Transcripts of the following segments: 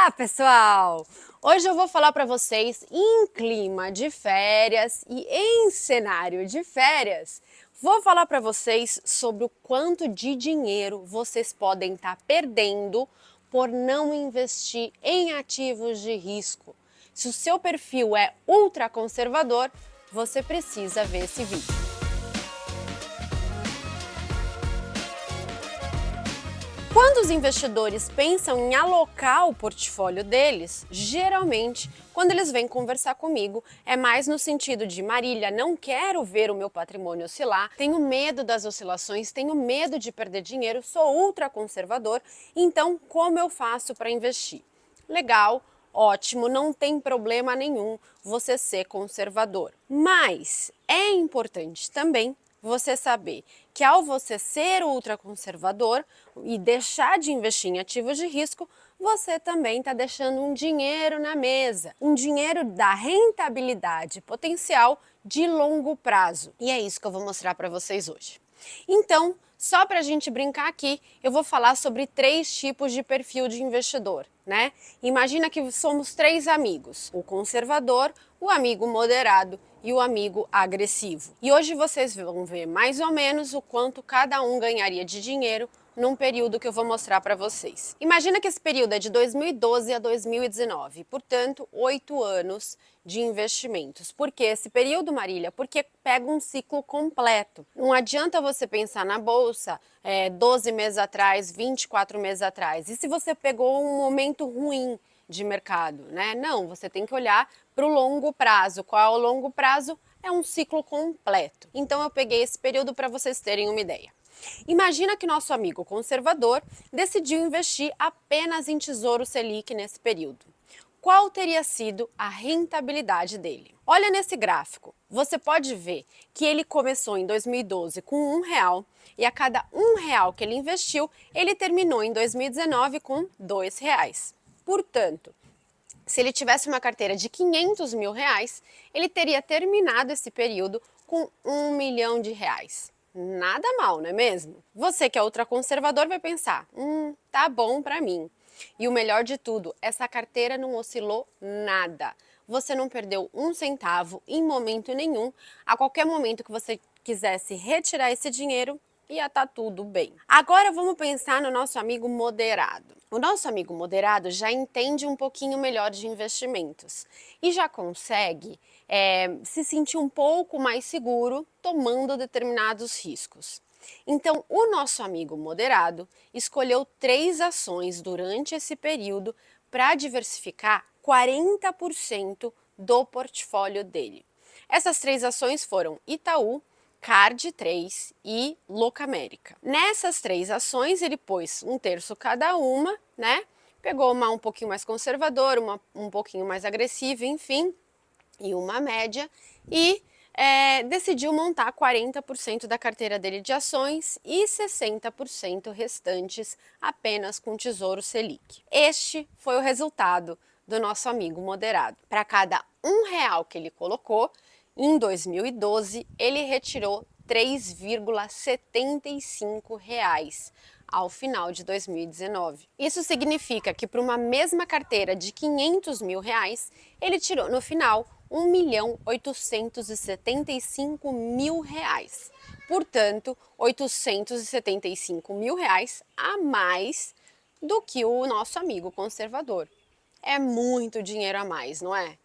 Olá, pessoal! Hoje eu vou falar para vocês em clima de férias e em cenário de férias. Vou falar para vocês sobre o quanto de dinheiro vocês podem estar perdendo por não investir em ativos de risco. Se o seu perfil é ultra conservador, você precisa ver esse vídeo. Quando os investidores pensam em alocar o portfólio deles, geralmente, quando eles vêm conversar comigo, é mais no sentido de: Marília, não quero ver o meu patrimônio oscilar, tenho medo das oscilações, tenho medo de perder dinheiro, sou ultra conservador, então como eu faço para investir? Legal, ótimo, não tem problema nenhum você ser conservador. Mas é importante também você saber que ao você ser ultraconservador e deixar de investir em ativos de risco, você também está deixando um dinheiro na mesa, um dinheiro da rentabilidade potencial de longo prazo. E é isso que eu vou mostrar para vocês hoje. Então, só para a gente brincar aqui, eu vou falar sobre 3 tipos de perfil de investidor, né? Imagina que somos 3 amigos: o conservador, o amigo moderado e o amigo agressivo. E hoje vocês vão ver mais ou menos o quanto cada um ganharia de dinheiro num período que eu vou mostrar para vocês. Imagina que esse período é de 2012 a 2019, portanto, 8 anos de investimentos. Por que esse período, Marília? Porque pega um ciclo completo. Não adianta você pensar na bolsa 12 meses atrás, 24 meses atrás. E se você pegou um momento ruim de mercado, né? Não, você tem que olhar para o longo prazo. Qual é o longo prazo? É um ciclo completo. Então eu peguei esse período para vocês terem uma ideia. Imagina que nosso amigo conservador decidiu investir apenas em Tesouro Selic nesse período. Qual teria sido a rentabilidade dele? Olha nesse gráfico, você pode ver que ele começou em 2012 com R$ 1 e a cada R$ 1 que ele investiu, ele terminou em 2019 com R$ 2. Portanto, se ele tivesse uma carteira de R$ 500 mil, ele teria terminado esse período com R$ 1 milhão. Nada mal, não é mesmo? Você que é ultraconservador vai pensar: tá bom para mim. E o melhor de tudo, essa carteira não oscilou nada. Você não perdeu um centavo em momento nenhum. A qualquer momento que você quisesse retirar esse dinheiro, ia estar tudo bem. Agora vamos pensar no nosso amigo moderado. O nosso amigo moderado já entende um pouquinho melhor de investimentos e já consegue se sentir um pouco mais seguro tomando determinados riscos. Então, o nosso amigo moderado escolheu 3 ações durante esse período para diversificar 40% do portfólio dele. Essas 3 ações foram Itaú, Card3 e Locamérica. Nessas 3 ações ele pôs 1/3 cada uma, né? Pegou uma um pouquinho mais conservadora, uma um pouquinho mais agressiva, enfim, e uma média, e decidiu montar 40% da carteira dele de ações e 60% restantes apenas com Tesouro Selic. Este foi o resultado do nosso amigo moderado. Para cada R$ 1 que ele colocou, em 2012, ele retirou R$ 3,75 ao final de 2019. Isso significa que para uma mesma carteira de R$ 500 mil, ele tirou no final R$ 1.875.000. Portanto, R$ 875.000 a mais do que o nosso amigo conservador. É muito dinheiro a mais, não é?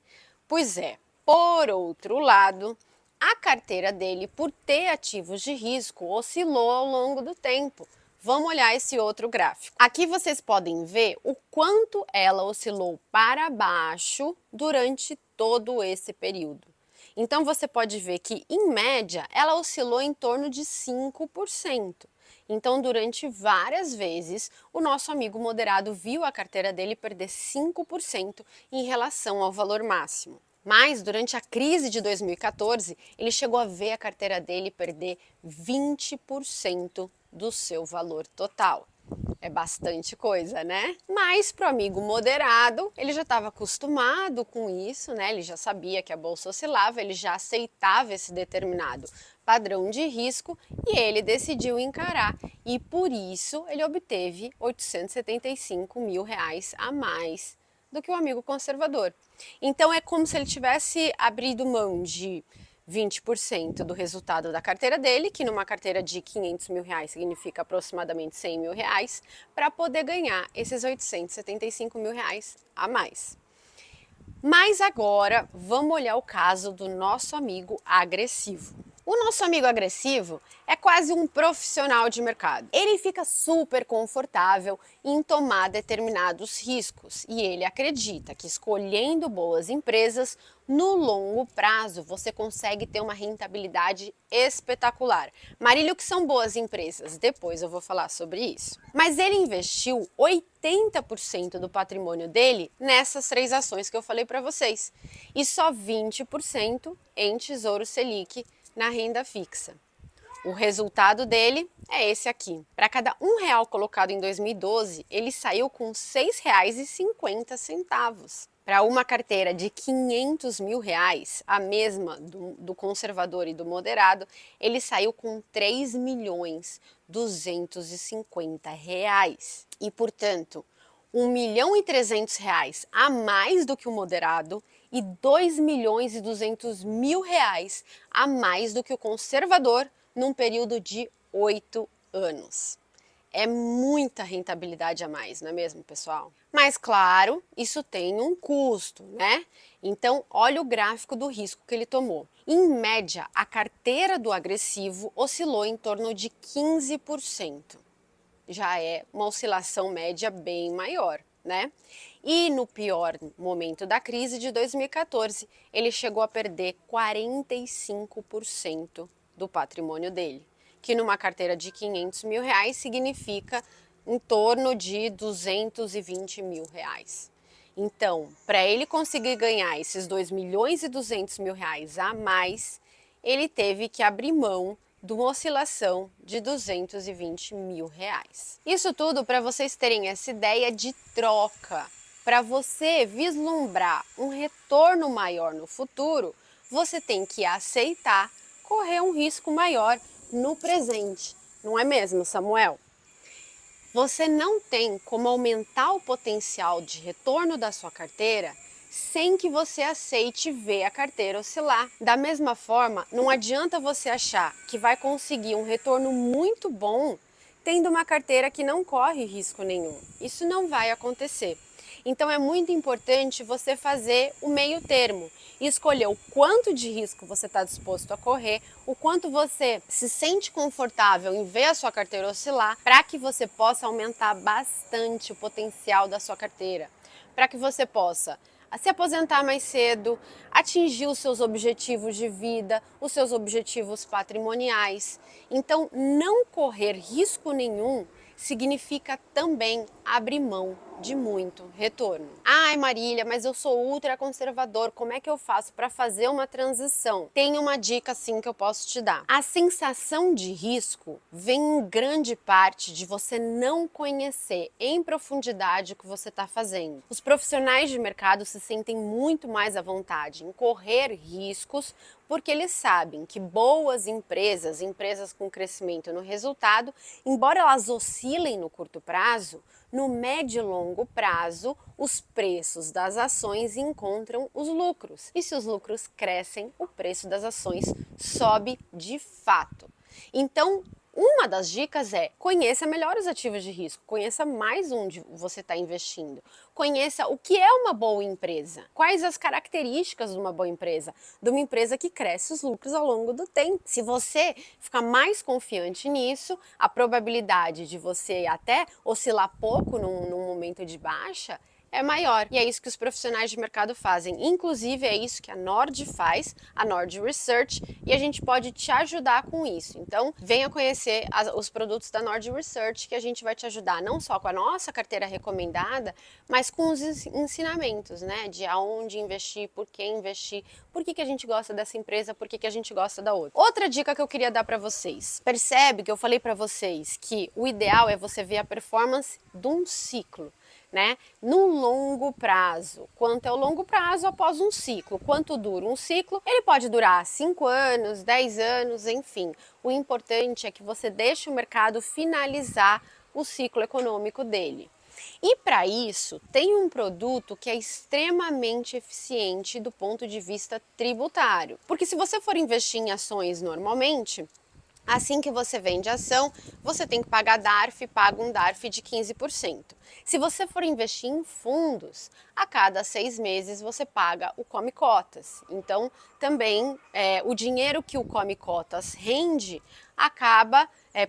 Pois é. Por outro lado, a carteira dele, por ter ativos de risco, oscilou ao longo do tempo. Vamos olhar esse outro gráfico. Aqui vocês podem ver o quanto ela oscilou para baixo durante todo esse período. Então você pode ver que, em média, ela oscilou em torno de 5%. Então, durante várias vezes, o nosso amigo moderado viu a carteira dele perder 5% em relação ao valor máximo. Mas, durante a crise de 2014, ele chegou a ver a carteira dele perder 20% do seu valor total. É bastante coisa, né? Mas para o amigo moderado, ele já estava acostumado com isso, né? Ele já sabia que a bolsa oscilava, ele já aceitava esse determinado padrão de risco e ele decidiu encarar. E por isso ele obteve R$ 875.000 a mais do que o amigo conservador. Então é como se ele tivesse abrido mão de 20% do resultado da carteira dele, que numa carteira de 500 mil reais significa aproximadamente 100 mil reais, para poder ganhar esses 875 mil reais a mais. Mas agora vamos olhar o caso do nosso amigo agressivo. O nosso amigo agressivo é quase um profissional de mercado. Ele fica super confortável em tomar determinados riscos e ele acredita que escolhendo boas empresas, no longo prazo você consegue ter uma rentabilidade espetacular. Marília, o que são boas empresas? Depois eu vou falar sobre isso. Mas ele investiu 80% do patrimônio dele nessas 3 ações que eu falei para vocês e só 20% em Tesouro Selic na renda fixa. O resultado dele é esse aqui. Para cada R$ 1 colocado em 2012, ele saiu com R$ 6,50. Para uma carteira de 500 mil reais, a mesma do conservador e do moderado, ele saiu com 3.250.000 reais. E, portanto, 1.300.000 reais a mais do que o moderado e 2.200.000 reais a mais do que o conservador num período de 8 anos. É muita rentabilidade a mais, não é mesmo, pessoal? Mas claro, isso tem um custo, né? Então, olha o gráfico do risco que ele tomou. Em média, a carteira do agressivo oscilou em torno de 15%. Já é uma oscilação média bem maior, né? E no pior momento da crise de 2014, ele chegou a perder 45% do patrimônio dele, que numa carteira de 500 mil reais significa em torno de 220 mil reais. Então, para ele conseguir ganhar esses 2.200.000 reais a mais, ele teve que abrir mão de uma oscilação de 220 mil reais. Isso tudo para vocês terem essa ideia de troca. Para você vislumbrar um retorno maior no futuro, você tem que aceitar correr um risco maior no presente. Não é mesmo, Samuel? Você não tem como aumentar o potencial de retorno da sua carteira sem que você aceite ver a carteira oscilar. Da mesma forma, não adianta você achar que vai conseguir um retorno muito bom tendo uma carteira que não corre risco nenhum. Isso não vai acontecer. Então é muito importante você fazer o meio termo e escolher o quanto de risco você está disposto a correr, o quanto você se sente confortável em ver a sua carteira oscilar, para que você possa aumentar bastante o potencial da sua carteira, para que você possa se aposentar mais cedo, atingir os seus objetivos de vida, os seus objetivos patrimoniais. Então, não correr risco nenhum significa também abrir mão de muito retorno. Ai, Marília, mas eu sou ultra conservador, como é que eu faço para fazer uma transição? Tem uma dica sim que eu posso te dar. A sensação de risco vem em grande parte de você não conhecer em profundidade o que você está fazendo. Os profissionais de mercado se sentem muito mais à vontade em correr riscos porque eles sabem que boas empresas, empresas com crescimento no resultado, embora elas oscilem no curto prazo, no médio e longo prazo, os preços das ações encontram os lucros. E se os lucros crescem, o preço das ações sobe de fato. Então, uma das dicas é conheça melhor os ativos de risco, conheça mais onde você está investindo, conheça o que é uma boa empresa, quais as características de uma boa empresa, de uma empresa que cresce os lucros ao longo do tempo. Se você ficar mais confiante nisso, a probabilidade de você até oscilar pouco num momento de baixa é maior. E é isso que os profissionais de mercado fazem. Inclusive, é isso que a Nord faz, a Nord Research, e a gente pode te ajudar com isso. Então, venha conhecer os produtos da Nord Research, que a gente vai te ajudar não só com a nossa carteira recomendada, mas com os ensinamentos, né? De aonde investir, por que a gente gosta dessa empresa, por que a gente gosta da outra. Outra dica que eu queria dar para vocês. Percebe que eu falei para vocês que o ideal é você ver a performance de um ciclo, né? No longo prazo. Quanto é o longo prazo após um ciclo? Quanto dura um ciclo? Ele pode durar 5 anos, 10 anos, enfim. O importante é que você deixe o mercado finalizar o ciclo econômico dele. E para isso, tem um produto que é extremamente eficiente do ponto de vista tributário. Porque se você for investir em ações normalmente, assim que você vende ação, você tem que pagar DARF, paga um DARF de 15%. Se você for investir em fundos, a cada 6 meses você paga o Come Cotas. Então, também o dinheiro que o Come Cotas rende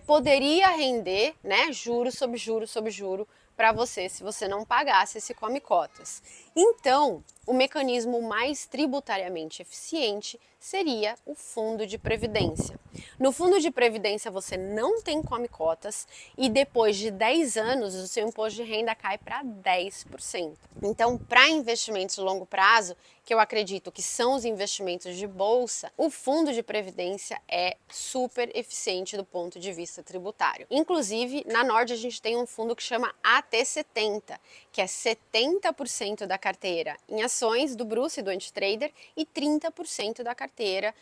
poderia render, né, juro sobre juro sobre juro para você se você não pagasse esse Come Cotas. Então, o mecanismo mais tributariamente eficiente seria o fundo de previdência. No fundo de previdência você não tem Come Cotas e depois de 10 anos o seu imposto de renda cai para 10%. Então, para investimentos de longo prazo, que eu acredito que são os investimentos de bolsa, o fundo de previdência é super eficiente do ponto de vista tributário. Inclusive, na Nord a gente tem um fundo que chama AT70, que é 70% da carteira em ações do Bruce e do Antitrader e 30% da carteira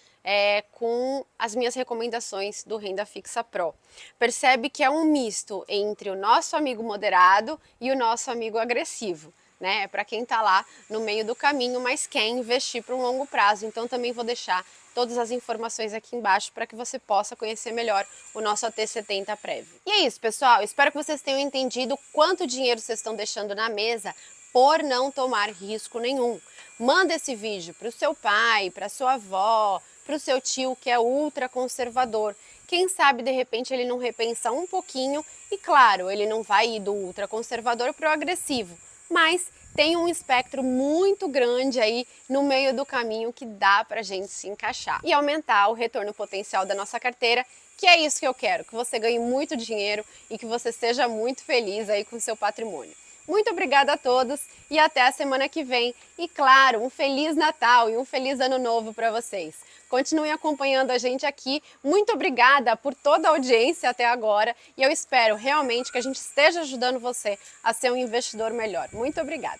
com as minhas recomendações do Renda Fixa Pro. Percebe que é um misto entre o nosso amigo moderado e o nosso amigo agressivo. Né? É para quem está lá no meio do caminho, mas quer investir para um longo prazo. Então também vou deixar todas as informações aqui embaixo para que você possa conhecer melhor o nosso AT70 Prévio. E é isso, pessoal. Espero que vocês tenham entendido quanto dinheiro vocês estão deixando na mesa por não tomar risco nenhum. Manda esse vídeo para o seu pai, para sua avó, para o seu tio que é ultra conservador. Quem sabe, de repente, ele não repensa um pouquinho e, claro, ele não vai ir do ultra conservador para o agressivo. Mas tem um espectro muito grande aí no meio do caminho que dá para a gente se encaixar e aumentar o retorno potencial da nossa carteira, que é isso que eu quero, que você ganhe muito dinheiro e que você seja muito feliz aí com o seu patrimônio. Muito obrigada a todos e até a semana que vem. E claro, um Feliz Natal e um Feliz Ano Novo para vocês. Continuem acompanhando a gente aqui. Muito obrigada por toda a audiência até agora e eu espero realmente que a gente esteja ajudando você a ser um investidor melhor. Muito obrigada.